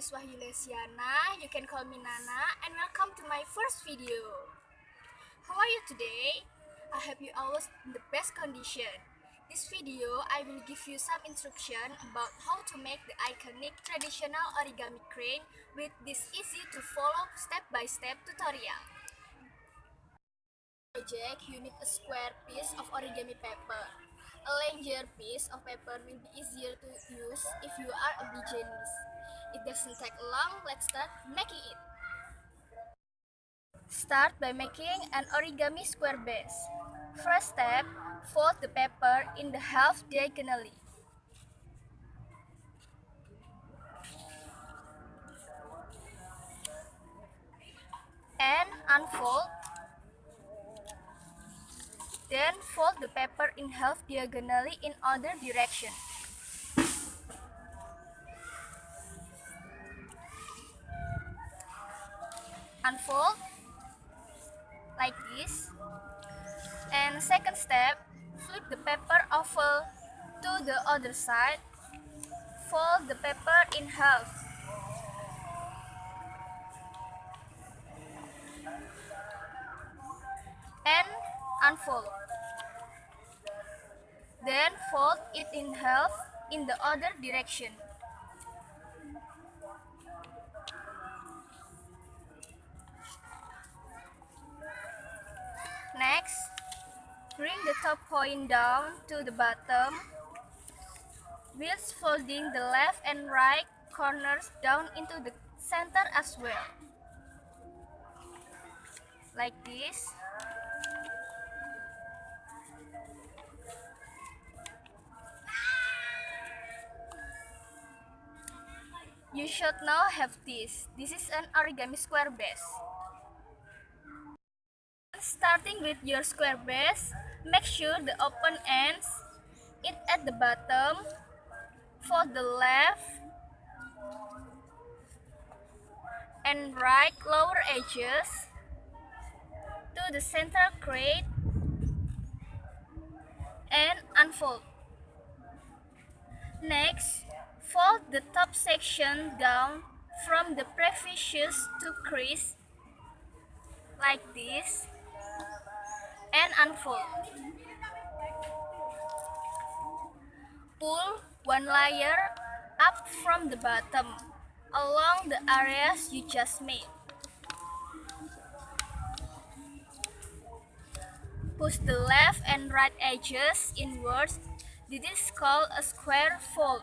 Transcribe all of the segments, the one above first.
is Wahyu Lesiana, you can call me Nana, and welcome to my first video. How are you today? I hope you always in the best condition. This video, I will give you some instruction about how to make the iconic traditional origami crane with this easy to follow step-by-step tutorial. Project, you need a square piece of origami paper. A larger piece of paper will be easier to use if you are a beginner. It doesn't take long, let's start making it. Start by making an origami square base. First step, fold the paper in the half diagonally. And unfold. Then fold the paper in half diagonally in other direction. Unfold like this. And second step, flip the paper over to the other side. Fold the paper in half. And unfold. Then fold it in half in the other direction. Next, bring the top point down to the bottom, whilst folding the left and right corners down into the center as well. Like this. You should now have this. This is an origami square base. Starting with your square base, make sure the open ends it at the bottom. Fold the left and right lower edges to the central crate and unfold. Next, fold the top section down from the previous two crease like this and unfold. Pull one layer up from the bottom along the areas you just made. Push the left and right edges inwards. This is called a square fold.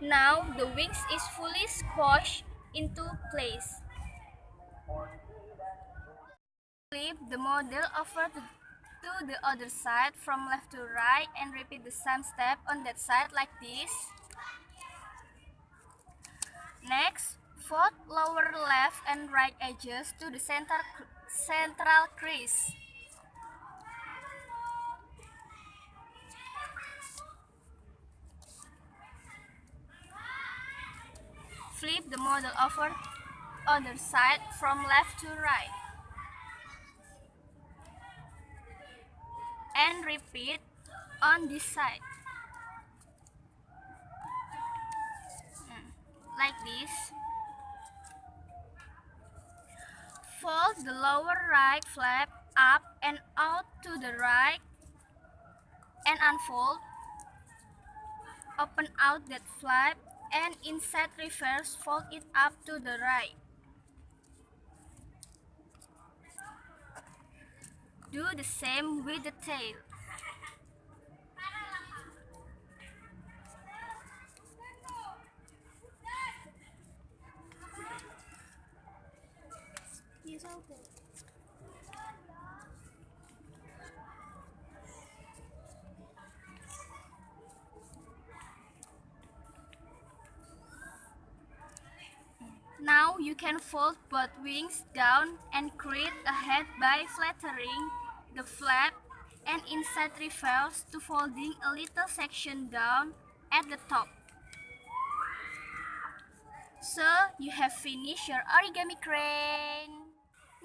Now the wings is fully squashed into place. Flip the model over to the other side from left to right and repeat the same step on that side like this. Next, fold lower left and right edges to the central crease. Flip the model over other side from left to right. And repeat on this side. Like this. Fold the lower right flap up and out to the right and unfold. Open out that flap and inside reverse fold it up to the right. Do the same with the tail. Now you can fold both wings down and create a head by flattering the flap and inside reverse to folding a little section down at the top. So you have finished your origami crane.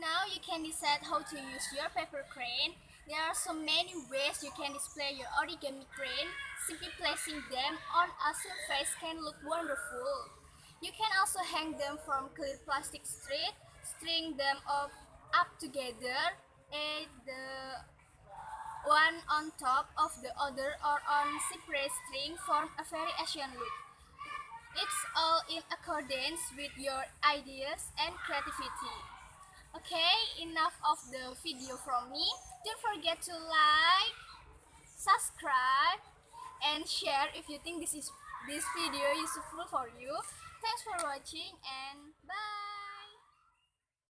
Now you can decide how to use your paper crane. There are so many ways you can display your origami crane. Simply placing them on a surface can look wonderful. You can also hang them from clear plastic strip, string them up together, and the one on top of the other or on separate string form a very Asian look. It's all in accordance with your ideas and creativity. Okay, enough of the video from me. Don't forget to like, subscribe, and share if you think this video is useful for you. Thanks for watching and bye.